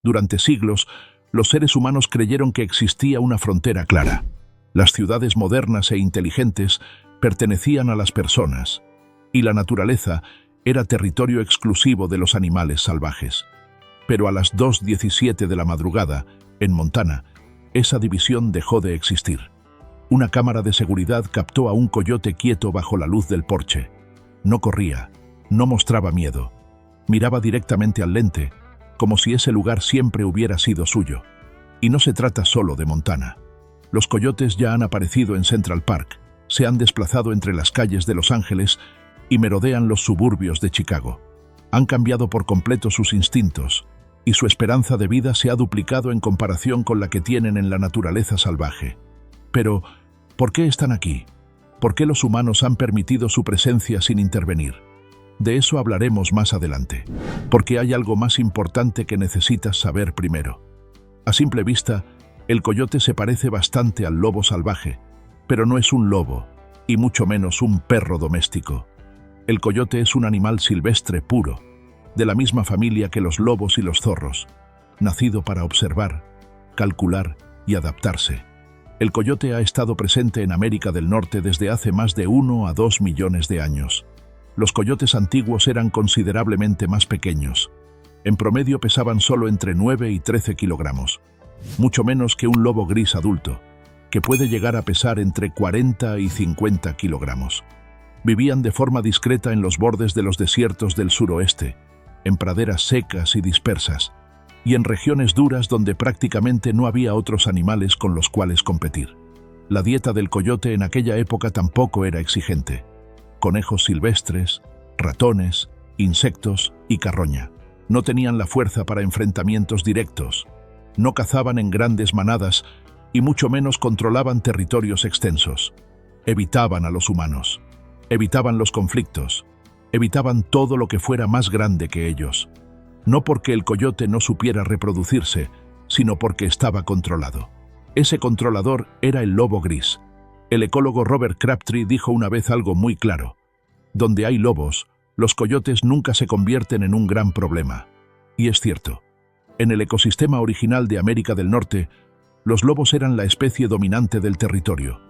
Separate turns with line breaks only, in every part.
Durante siglos, los seres humanos creyeron que existía una frontera clara. Las ciudades modernas e inteligentes pertenecían a las personas, y la naturaleza era territorio exclusivo de los animales salvajes. Pero a las 2:17 de la madrugada, en Montana, esa división dejó de existir. Una cámara de seguridad captó a un coyote quieto bajo la luz del porche. No corría, no mostraba miedo. Miraba directamente al lente, como si ese lugar siempre hubiera sido suyo. Y no se trata solo de Montana. Los coyotes ya han aparecido en Central Park, se han desplazado entre las calles de Los Ángeles y merodean los suburbios de Chicago. Han cambiado por completo sus instintos, y su esperanza de vida se ha duplicado en comparación con la que tienen en la naturaleza salvaje. Pero, ¿por qué están aquí? ¿Por qué los humanos han permitido su presencia sin intervenir? De eso hablaremos más adelante, porque hay algo más importante que necesitas saber primero. A simple vista, el coyote se parece bastante al lobo salvaje, pero no es un lobo, y mucho menos un perro doméstico. El coyote es un animal silvestre puro, de la misma familia que los lobos y los zorros, nacido para observar, calcular y adaptarse. El coyote ha estado presente en América del Norte desde hace más de 1 a 2 millones de años. Los coyotes antiguos eran considerablemente más pequeños. En promedio pesaban solo entre 9 y 13 kilogramos, mucho menos que un lobo gris adulto, que puede llegar a pesar entre 40 y 50 kilogramos. Vivían de forma discreta en los bordes de los desiertos del suroeste, en praderas secas y dispersas, y en regiones duras donde prácticamente no había otros animales con los cuales competir. La dieta del coyote en aquella época tampoco era exigente. Conejos silvestres, ratones, insectos y carroña. No tenían la fuerza para enfrentamientos directos, no cazaban en grandes manadas y mucho menos controlaban territorios extensos. Evitaban a los humanos, evitaban los conflictos, evitaban todo lo que fuera más grande que ellos. No porque el coyote no supiera reproducirse, sino porque estaba controlado. Ese controlador era el lobo gris. El ecólogo Robert Crabtree dijo una vez algo muy claro: donde hay lobos, los coyotes nunca se convierten en un gran problema. Y es cierto. En el ecosistema original de América del Norte, los lobos eran la especie dominante del territorio.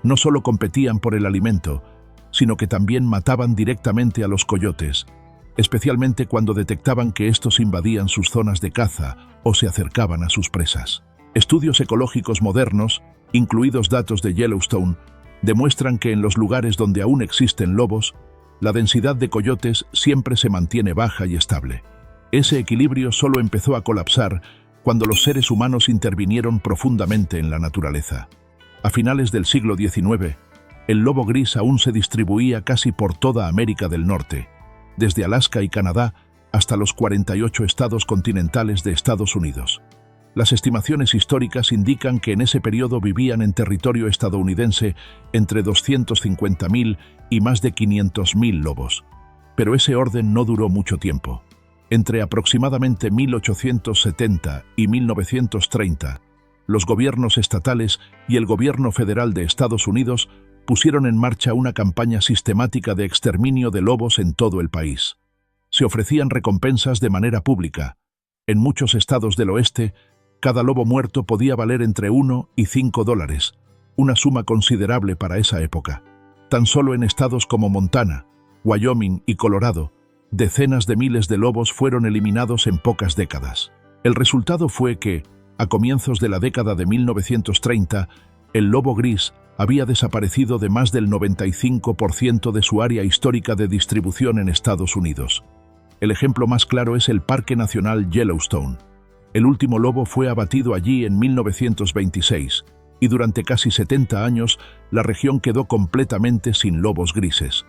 No solo competían por el alimento, sino que también mataban directamente a los coyotes, especialmente cuando detectaban que estos invadían sus zonas de caza o se acercaban a sus presas. Estudios ecológicos modernos, incluidos datos de Yellowstone, demuestran que en los lugares donde aún existen lobos, la densidad de coyotes siempre se mantiene baja y estable. Ese equilibrio solo empezó a colapsar cuando los seres humanos intervinieron profundamente en la naturaleza. A finales del siglo XIX, el lobo gris aún se distribuía casi por toda América del Norte, desde Alaska y Canadá hasta los 48 estados continentales de Estados Unidos. Las estimaciones históricas indican que en ese periodo vivían en territorio estadounidense entre 250.000 y más de 500.000 lobos. Pero ese orden no duró mucho tiempo. Entre aproximadamente 1870 y 1930, los gobiernos estatales y el gobierno federal de Estados Unidos pusieron en marcha una campaña sistemática de exterminio de lobos en todo el país. Se ofrecían recompensas de manera pública. En muchos estados del oeste, cada lobo muerto podía valer entre $1 y $5, una suma considerable para esa época. Tan solo en estados como Montana, Wyoming y Colorado, decenas de miles de lobos fueron eliminados en pocas décadas. El resultado fue que, a comienzos de la década de 1930, el lobo gris había desaparecido de más del 95% de su área histórica de distribución en Estados Unidos. El ejemplo más claro es el Parque Nacional Yellowstone. El último lobo fue abatido allí en 1926, y durante casi 70 años la región quedó completamente sin lobos grises.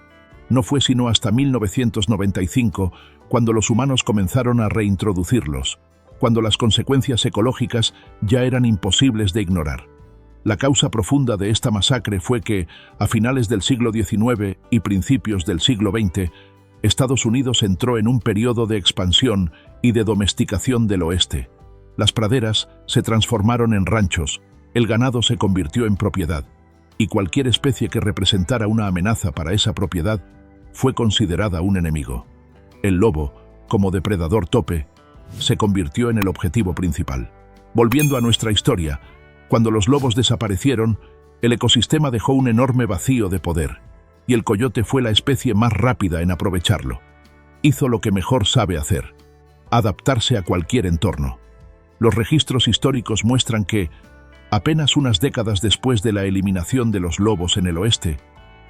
No fue sino hasta 1995 cuando los humanos comenzaron a reintroducirlos, cuando las consecuencias ecológicas ya eran imposibles de ignorar. La causa profunda de esta masacre fue que, a finales del siglo XIX y principios del siglo XX, Estados Unidos entró en un periodo de expansión y de domesticación del oeste. Las praderas se transformaron en ranchos, el ganado se convirtió en propiedad, y cualquier especie que representara una amenaza para esa propiedad fue considerada un enemigo. El lobo, como depredador tope, se convirtió en el objetivo principal. Volviendo a nuestra historia, cuando los lobos desaparecieron, el ecosistema dejó un enorme vacío de poder, y el coyote fue la especie más rápida en aprovecharlo. Hizo lo que mejor sabe hacer: adaptarse a cualquier entorno. Los registros históricos muestran que, apenas unas décadas después de la eliminación de los lobos en el oeste,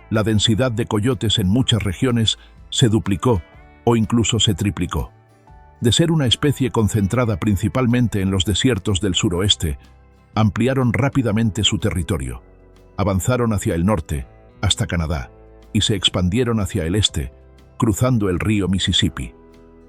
la densidad de coyotes en muchas regiones se duplicó o incluso se triplicó. De ser una especie concentrada principalmente en los desiertos del suroeste, ampliaron rápidamente su territorio. Avanzaron hacia el norte, hasta Canadá, y se expandieron hacia el este, cruzando el río Mississippi.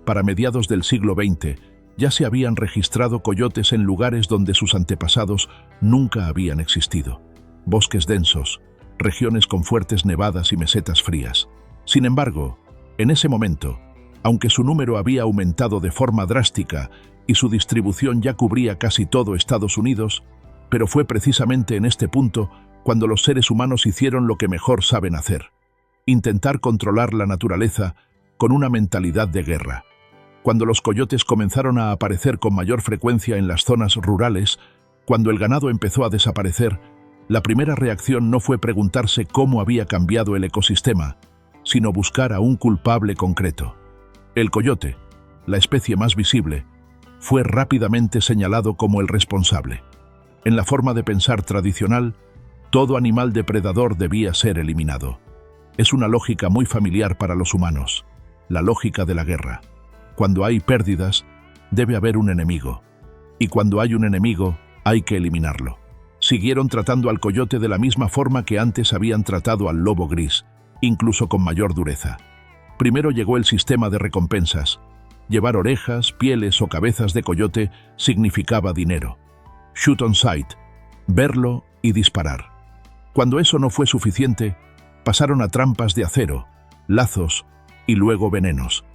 Para mediados del siglo XX, ya se habían registrado coyotes en lugares donde sus antepasados nunca habían existido: bosques densos, regiones con fuertes nevadas y mesetas frías. Sin embargo, en ese momento, aunque su número había aumentado de forma drástica y su distribución ya cubría casi todo Estados Unidos, pero fue precisamente en este punto cuando los seres humanos hicieron lo que mejor saben hacer: intentar controlar la naturaleza con una mentalidad de guerra. Cuando los coyotes comenzaron a aparecer con mayor frecuencia en las zonas rurales, cuando el ganado empezó a desaparecer, la primera reacción no fue preguntarse cómo había cambiado el ecosistema, sino buscar a un culpable concreto. El coyote, la especie más visible, fue rápidamente señalado como el responsable. En la forma de pensar tradicional, todo animal depredador debía ser eliminado. Es una lógica muy familiar para los humanos: la lógica de la guerra. Cuando hay pérdidas, debe haber un enemigo. Y cuando hay un enemigo, hay que eliminarlo. Siguieron tratando al coyote de la misma forma que antes habían tratado al lobo gris, incluso con mayor dureza. Primero llegó el sistema de recompensas. Llevar orejas, pieles o cabezas de coyote significaba dinero. Shoot on sight, verlo y disparar. Cuando eso no fue suficiente, pasaron a trampas de acero, lazos y luego venenos.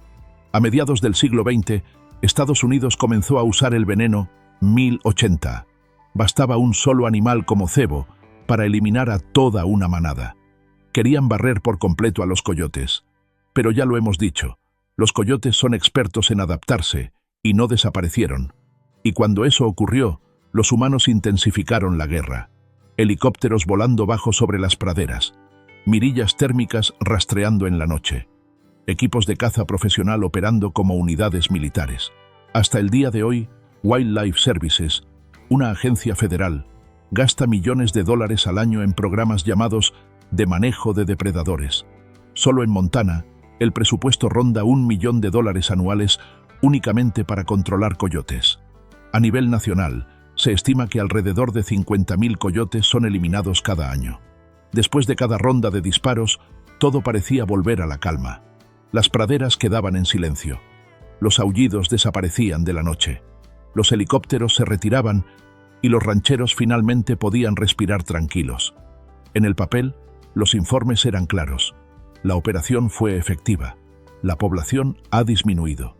A mediados del siglo XX, Estados Unidos comenzó a usar el veneno 1080. Bastaba un solo animal como cebo para eliminar a toda una manada. Querían barrer por completo a los coyotes. Pero ya lo hemos dicho, los coyotes son expertos en adaptarse y no desaparecieron. Y cuando eso ocurrió, los humanos intensificaron la guerra. Helicópteros volando bajo sobre las praderas, mirillas térmicas rastreando en la noche, equipos de caza profesional operando como unidades militares. Hasta el día de hoy, Wildlife Services, una agencia federal, gasta millones de dólares al año en programas llamados de manejo de depredadores. Solo en Montana, el presupuesto ronda $1 millón anuales únicamente para controlar coyotes. A nivel nacional, se estima que alrededor de 50.000 coyotes son eliminados cada año. Después de cada ronda de disparos, todo parecía volver a la calma. Las praderas quedaban en silencio. Los aullidos desaparecían de la noche. Los helicópteros se retiraban y los rancheros finalmente podían respirar tranquilos. En el papel, los informes eran claros. La operación fue efectiva. La población ha disminuido.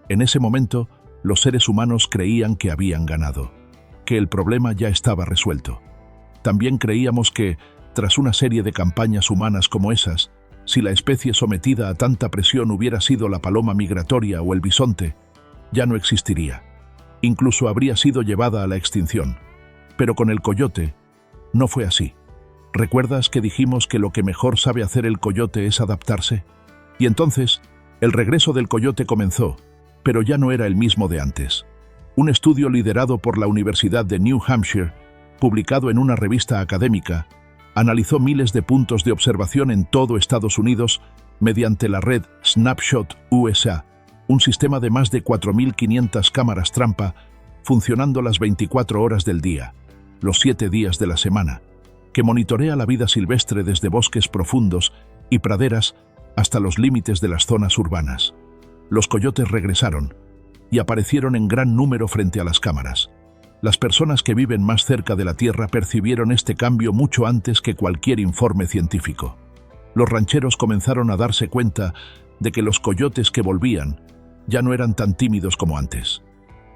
En ese momento, los seres humanos creían que habían ganado, que el problema ya estaba resuelto. También creíamos que, tras una serie de campañas humanas como esas, si la especie sometida a tanta presión hubiera sido la paloma migratoria o el bisonte, ya no existiría. Incluso habría sido llevada a la extinción. Pero con el coyote, no fue así. ¿Recuerdas que dijimos que lo que mejor sabe hacer el coyote es adaptarse? Y entonces, el regreso del coyote comenzó, pero ya no era el mismo de antes. Un estudio liderado por la Universidad de New Hampshire, publicado en una revista académica, analizó miles de puntos de observación en todo Estados Unidos mediante la red Snapshot USA, un sistema de más de 4.500 cámaras trampa funcionando las 24 horas del día, los 7 días de la semana, que monitorea la vida silvestre desde bosques profundos y praderas hasta los límites de las zonas urbanas. Los coyotes regresaron y aparecieron en gran número frente a las cámaras. Las personas que viven más cerca de la Tierra percibieron este cambio mucho antes que cualquier informe científico. Los rancheros comenzaron a darse cuenta de que los coyotes que volvían ya no eran tan tímidos como antes.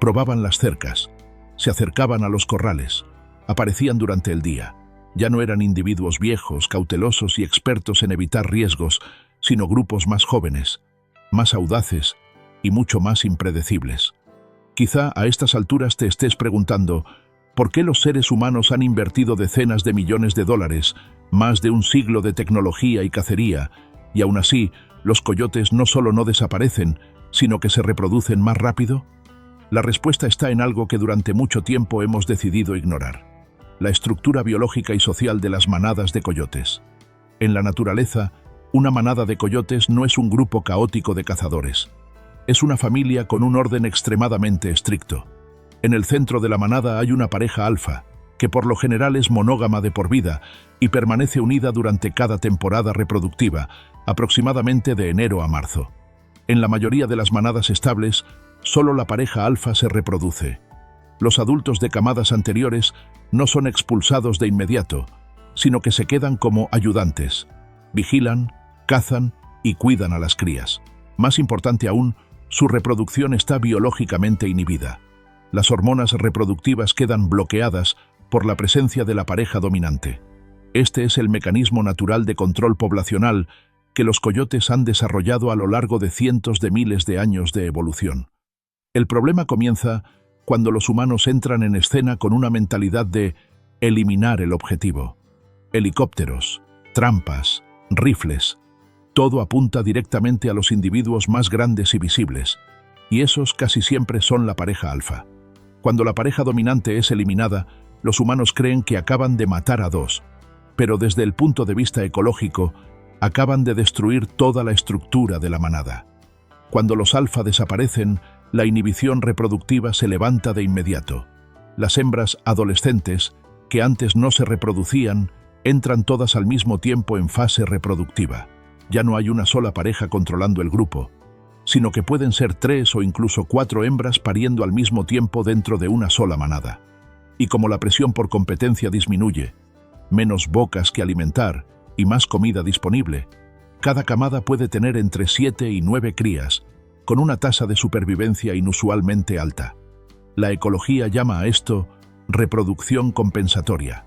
Probaban las cercas, se acercaban a los corrales, aparecían durante el día. Ya no eran individuos viejos, cautelosos y expertos en evitar riesgos, sino grupos más jóvenes, más audaces y mucho más impredecibles. Quizá a estas alturas te estés preguntando, ¿por qué los seres humanos han invertido decenas de millones de dólares, más de un siglo de tecnología y cacería, y aún así los coyotes no solo no desaparecen, sino que se reproducen más rápido? La respuesta está en algo que durante mucho tiempo hemos decidido ignorar: la estructura biológica y social de las manadas de coyotes. En la naturaleza, una manada de coyotes no es un grupo caótico de cazadores. Es una familia con un orden extremadamente estricto. En el centro de la manada hay una pareja alfa, que por lo general es monógama de por vida y permanece unida durante cada temporada reproductiva, aproximadamente de enero a marzo. En la mayoría de las manadas estables, solo la pareja alfa se reproduce. Los adultos de camadas anteriores no son expulsados de inmediato, sino que se quedan como ayudantes. Vigilan, cazan y cuidan a las crías. Más importante aún, su reproducción está biológicamente inhibida. Las hormonas reproductivas quedan bloqueadas por la presencia de la pareja dominante. Este es el mecanismo natural de control poblacional que los coyotes han desarrollado a lo largo de cientos de miles de años de evolución. El problema comienza cuando los humanos entran en escena con una mentalidad de eliminar el objetivo. Helicópteros, trampas, rifles, todo apunta directamente a los individuos más grandes y visibles, y esos casi siempre son la pareja alfa. Cuando la pareja dominante es eliminada, los humanos creen que acaban de matar a dos, pero desde el punto de vista ecológico, acaban de destruir toda la estructura de la manada. Cuando los alfa desaparecen, la inhibición reproductiva se levanta de inmediato. Las hembras adolescentes, que antes no se reproducían, entran todas al mismo tiempo en fase reproductiva. Ya no hay una sola pareja controlando el grupo, sino que pueden ser 3 o incluso 4 hembras pariendo al mismo tiempo dentro de una sola manada. Y como la presión por competencia disminuye, menos bocas que alimentar y más comida disponible, cada camada puede tener entre 7 y 9 crías, con una tasa de supervivencia inusualmente alta. La ecología llama a esto reproducción compensatoria.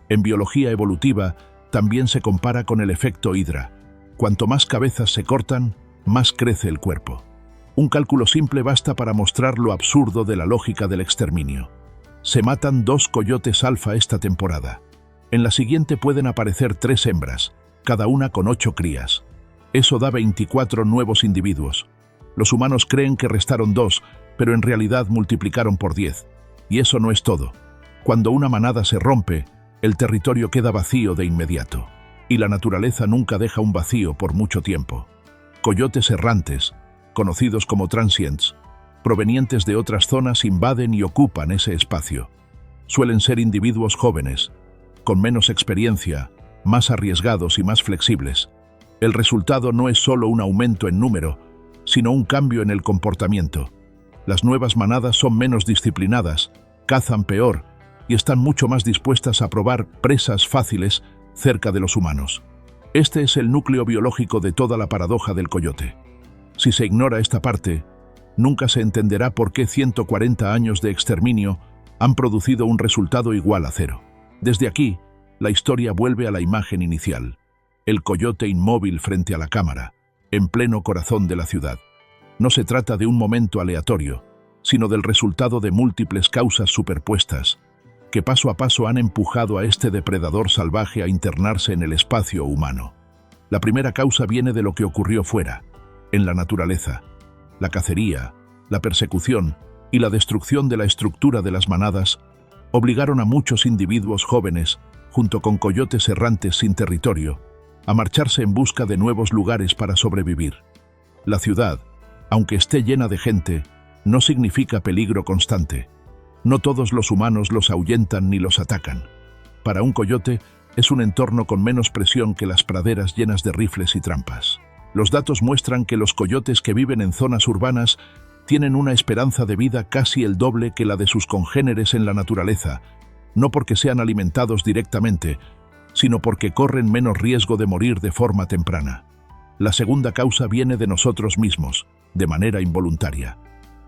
En biología evolutiva también se compara con el efecto Hydra. Cuanto más cabezas se cortan, más crece el cuerpo. Un cálculo simple basta para mostrar lo absurdo de la lógica del exterminio. Se matan 2 coyotes alfa esta temporada. En la siguiente pueden aparecer 3 hembras, cada una con 8 crías. Eso da 24 nuevos individuos. Los humanos creen que restaron 2, pero en realidad multiplicaron por 10. Y eso no es todo. Cuando una manada se rompe, el territorio queda vacío de inmediato. Y la naturaleza nunca deja un vacío por mucho tiempo. Coyotes errantes, conocidos como transients, provenientes de otras zonas invaden y ocupan ese espacio. Suelen ser individuos jóvenes, con menos experiencia, más arriesgados y más flexibles. El resultado no es solo un aumento en número, sino un cambio en el comportamiento. Las nuevas manadas son menos disciplinadas, cazan peor y están mucho más dispuestas a probar presas fáciles cerca de los humanos. Este es el núcleo biológico de toda la paradoja del coyote. Si se ignora esta parte, nunca se entenderá por qué 140 años de exterminio han producido un resultado igual a 0. Desde aquí, la historia vuelve a la imagen inicial: el coyote inmóvil frente a la cámara, en pleno corazón de la ciudad. No se trata de un momento aleatorio, sino del resultado de múltiples causas superpuestas, que paso a paso han empujado a este depredador salvaje a internarse en el espacio humano. La primera causa viene de lo que ocurrió fuera, en la naturaleza. La cacería, la persecución y la destrucción de la estructura de las manadas obligaron a muchos individuos jóvenes, junto con coyotes errantes sin territorio, a marcharse en busca de nuevos lugares para sobrevivir. La ciudad, aunque esté llena de gente, no significa peligro constante. No todos los humanos los ahuyentan ni los atacan. Para un coyote, es un entorno con menos presión que las praderas llenas de rifles y trampas. Los datos muestran que los coyotes que viven en zonas urbanas tienen una esperanza de vida casi el doble que la de sus congéneres en la naturaleza, no porque sean alimentados directamente, sino porque corren menos riesgo de morir de forma temprana. La segunda causa viene de nosotros mismos, de manera involuntaria.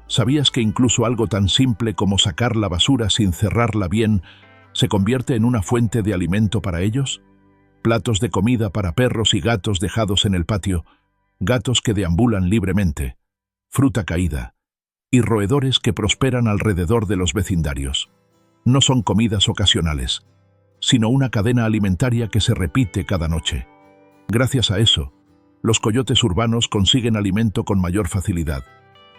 ¿Sabías que incluso algo tan simple como sacar la basura sin cerrarla bien se convierte en una fuente de alimento para ellos? Platos de comida para perros y gatos dejados en el patio, gatos que deambulan libremente, fruta caída, y roedores que prosperan alrededor de los vecindarios. No son comidas ocasionales, sino una cadena alimentaria que se repite cada noche. Gracias a eso, los coyotes urbanos consiguen alimento con mayor facilidad,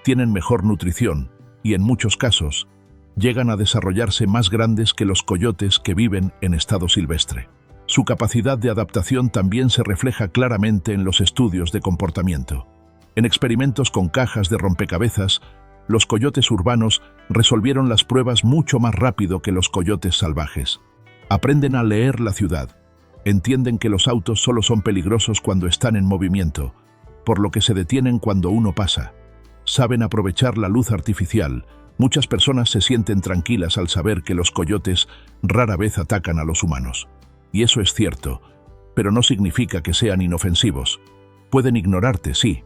tienen mejor nutrición y, en muchos casos, llegan a desarrollarse más grandes que los coyotes que viven en estado silvestre. Su capacidad de adaptación también se refleja claramente en los estudios de comportamiento. En experimentos con cajas de rompecabezas, los coyotes urbanos resolvieron las pruebas mucho más rápido que los coyotes salvajes. Aprenden a leer la ciudad, entienden que los autos solo son peligrosos cuando están en movimiento, por lo que se detienen cuando uno pasa. Saben aprovechar la luz artificial. Muchas personas se sienten tranquilas al saber que los coyotes rara vez atacan a los humanos. Y eso es cierto, pero no significa que sean inofensivos. Pueden ignorarte, sí,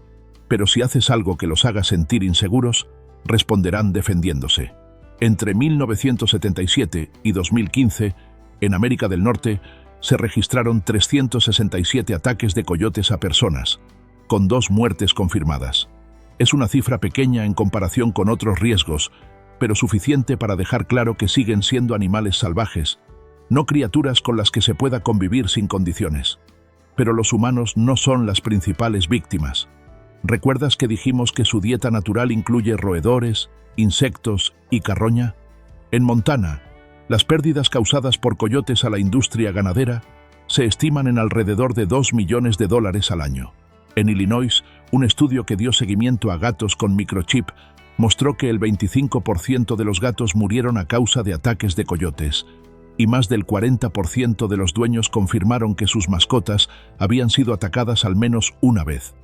pero si haces algo que los haga sentir inseguros, responderán defendiéndose. Entre 1977 y 2015, en América del Norte, se registraron 367 ataques de coyotes a personas, con 2 muertes confirmadas. Es una cifra pequeña en comparación con otros riesgos, pero suficiente para dejar claro que siguen siendo animales salvajes, no criaturas con las que se pueda convivir sin condiciones. Pero los humanos no son las principales víctimas. ¿Recuerdas que dijimos que su dieta natural incluye roedores, insectos y carroña? En Montana, las pérdidas causadas por coyotes a la industria ganadera se estiman en alrededor de $2 millones al año. En Illinois, un estudio que dio seguimiento a gatos con microchip mostró que el 25% de los gatos murieron a causa de ataques de coyotes, y más del 40% de los dueños confirmaron que sus mascotas habían sido atacadas al menos una vez.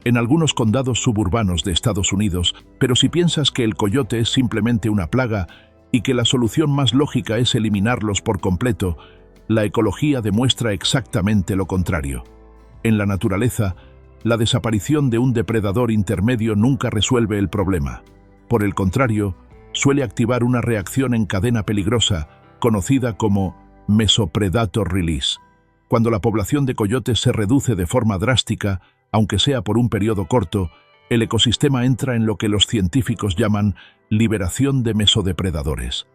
En algunos condados suburbanos de Estados Unidos, pero si piensas que el coyote es simplemente una plaga y que la solución más lógica es eliminarlos por completo, la ecología demuestra exactamente lo contrario. En la naturaleza, la desaparición de un depredador intermedio nunca resuelve el problema. Por el contrario, suele activar una reacción en cadena peligrosa, conocida como Mesopredator Release. Cuando la población de coyotes se reduce de forma drástica, aunque sea por un periodo corto, el ecosistema entra en lo que los científicos llaman liberación de mesodepredadores.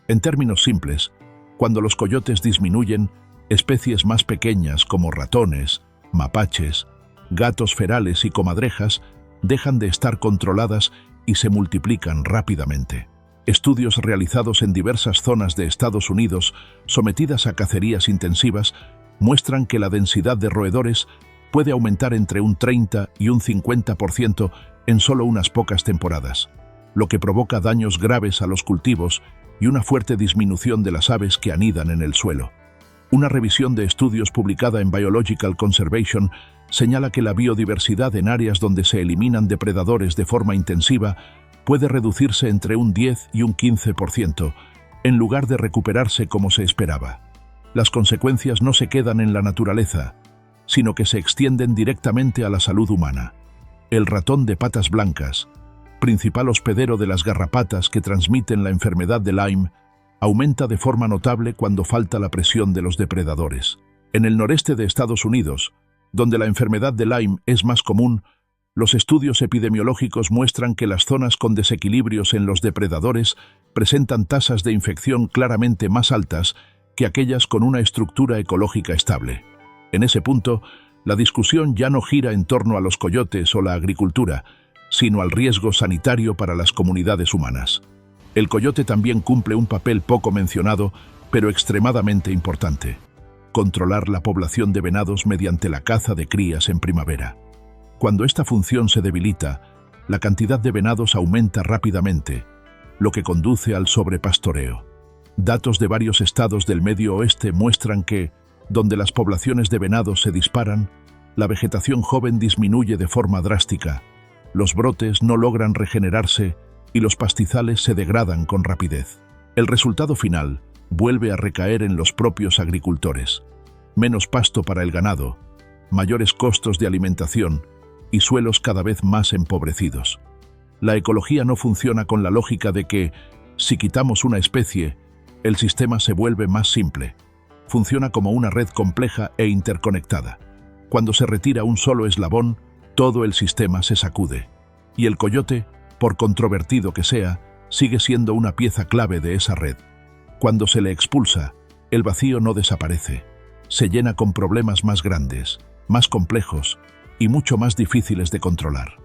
En términos simples, cuando los coyotes disminuyen, especies más pequeñas como ratones, mapaches, gatos ferales y comadrejas dejan de estar controladas y se multiplican rápidamente. Estudios realizados en diversas zonas de Estados Unidos sometidas a cacerías intensivas muestran que la densidad de roedores puede aumentar entre un 30 y un 50% en solo unas pocas temporadas, lo que provoca daños graves a los cultivos y una fuerte disminución de las aves que anidan en el suelo. Una revisión de estudios publicada en Biological Conservation señala que la biodiversidad en áreas donde se eliminan depredadores de forma intensiva puede reducirse entre un 10 y un 15%, en lugar de recuperarse como se esperaba. Las consecuencias no se quedan en la naturaleza, sino que se extienden directamente a la salud humana. El ratón de patas blancas, principal hospedero de las garrapatas que transmiten la enfermedad de Lyme, aumenta de forma notable cuando falta la presión de los depredadores. En el noreste de Estados Unidos, donde la enfermedad de Lyme es más común, los estudios epidemiológicos muestran que las zonas con desequilibrios en los depredadores presentan tasas de infección claramente más altas que aquellas con una estructura ecológica estable. En ese punto, la discusión ya no gira en torno a los coyotes o la agricultura, sino al riesgo sanitario para las comunidades humanas. El coyote también cumple un papel poco mencionado, pero extremadamente importante: controlar la población de venados mediante la caza de crías en primavera. Cuando esta función se debilita, la cantidad de venados aumenta rápidamente, lo que conduce al sobrepastoreo. Datos de varios estados del Medio Oeste muestran que, donde las poblaciones de venados se disparan, la vegetación joven disminuye de forma drástica, los brotes no logran regenerarse y los pastizales se degradan con rapidez. El resultado final vuelve a recaer en los propios agricultores: menos pasto para el ganado, mayores costos de alimentación y suelos cada vez más empobrecidos. La ecología no funciona con la lógica de que, si quitamos una especie, el sistema se vuelve más simple. Funciona como una red compleja e interconectada. Cuando se retira un solo eslabón, todo el sistema se sacude. Y el coyote por controvertido que sea, sigue siendo una pieza clave de esa red. Cuando se le expulsa, el vacío no desaparece. Se llena con problemas más grandes, más complejos y mucho más difíciles de controlar.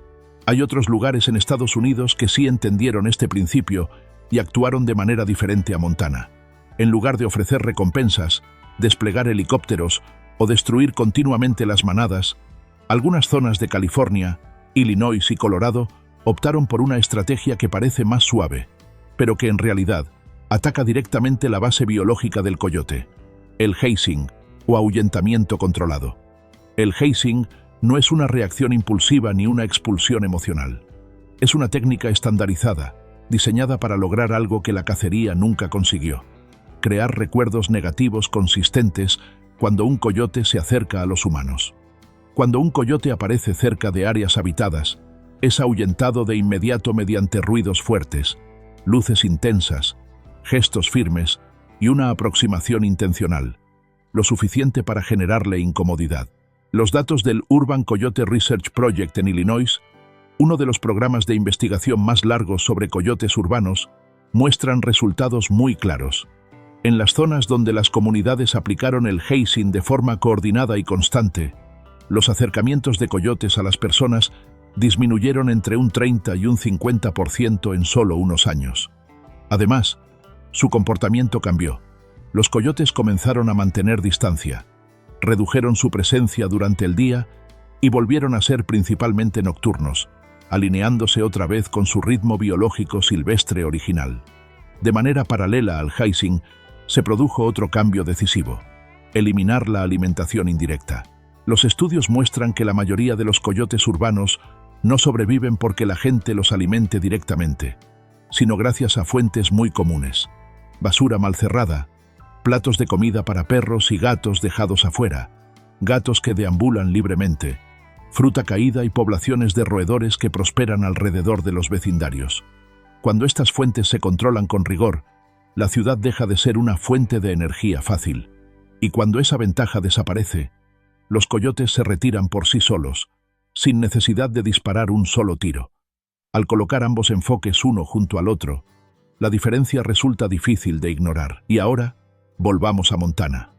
Hay otros lugares en Estados Unidos que sí entendieron este principio y actuaron de manera diferente a Montana. En lugar de ofrecer recompensas, desplegar helicópteros o destruir continuamente las manadas, algunas zonas de California, Illinois y Colorado optaron por una estrategia que parece más suave, pero que en realidad ataca directamente la base biológica del coyote: el hazing o ahuyentamiento controlado. El hazing no es una reacción impulsiva ni una expulsión emocional. Es una técnica estandarizada, diseñada para lograr algo que la cacería nunca consiguió: crear recuerdos negativos consistentes cuando un coyote se acerca a los humanos. Cuando un coyote aparece cerca de áreas habitadas, es ahuyentado de inmediato mediante ruidos fuertes, luces intensas, gestos firmes y una aproximación intencional, lo suficiente para generarle incomodidad. Los datos del Urban Coyote Research Project en Illinois, uno de los programas de investigación más largos sobre coyotes urbanos, muestran resultados muy claros. En las zonas donde las comunidades aplicaron el hazing de forma coordinada y constante, los acercamientos de coyotes a las personas disminuyeron entre un 30 y un 50% en solo unos años. Además, su comportamiento cambió. Los coyotes comenzaron a mantener distancia, redujeron su presencia durante el día y volvieron a ser principalmente nocturnos, alineándose otra vez con su ritmo biológico silvestre original. De manera paralela al hazing, se produjo otro cambio decisivo: eliminar la alimentación indirecta. Los estudios muestran que la mayoría de los coyotes urbanos no sobreviven porque la gente los alimente directamente, sino gracias a fuentes muy comunes: basura mal cerrada, platos de comida para perros y gatos dejados afuera, gatos que deambulan libremente, fruta caída y poblaciones de roedores que prosperan alrededor de los vecindarios. Cuando estas fuentes se controlan con rigor, la ciudad deja de ser una fuente de energía fácil, y cuando esa ventaja desaparece, los coyotes se retiran por sí solos, sin necesidad de disparar un solo tiro. Al colocar ambos enfoques uno junto al otro, la diferencia resulta difícil de ignorar. Y ahora, volvamos a Montana.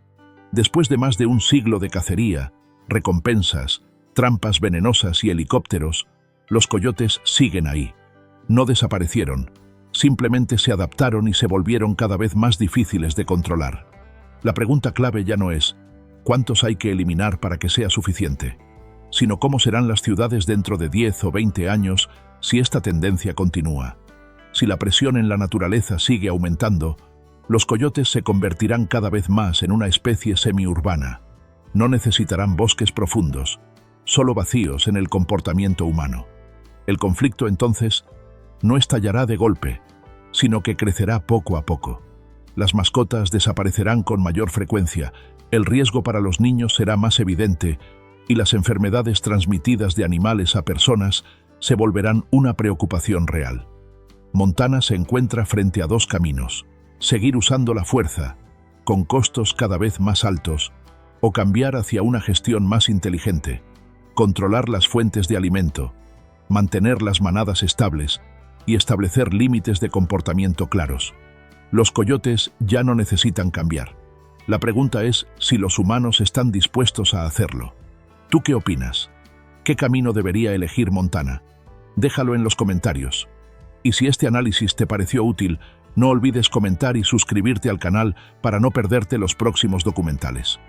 Después de más de un siglo de cacería, recompensas, trampas venenosas y helicópteros, los coyotes siguen ahí. No desaparecieron, simplemente se adaptaron y se volvieron cada vez más difíciles de controlar. La pregunta clave ya no es ¿cuántos hay que eliminar para que sea suficiente?, sino cómo serán las ciudades dentro de 10 o 20 años si esta tendencia continúa. Si la presión en la naturaleza sigue aumentando, los coyotes se convertirán cada vez más en una especie semiurbana. No necesitarán bosques profundos, solo vacíos en el comportamiento humano. El conflicto, entonces, no estallará de golpe, sino que crecerá poco a poco. Las mascotas desaparecerán con mayor frecuencia, el riesgo para los niños será más evidente y las enfermedades transmitidas de animales a personas se volverán una preocupación real. Montana se encuentra frente a dos caminos: seguir usando la fuerza, con costos cada vez más altos, o cambiar hacia una gestión más inteligente, controlar las fuentes de alimento, mantener las manadas estables y establecer límites de comportamiento claros. Los coyotes ya no necesitan cambiar. La pregunta es si los humanos están dispuestos a hacerlo. ¿Tú qué opinas? ¿Qué camino debería elegir Montana? Déjalo en los comentarios. Y si este análisis te pareció útil, no olvides comentar y suscribirte al canal para no perderte los próximos documentales.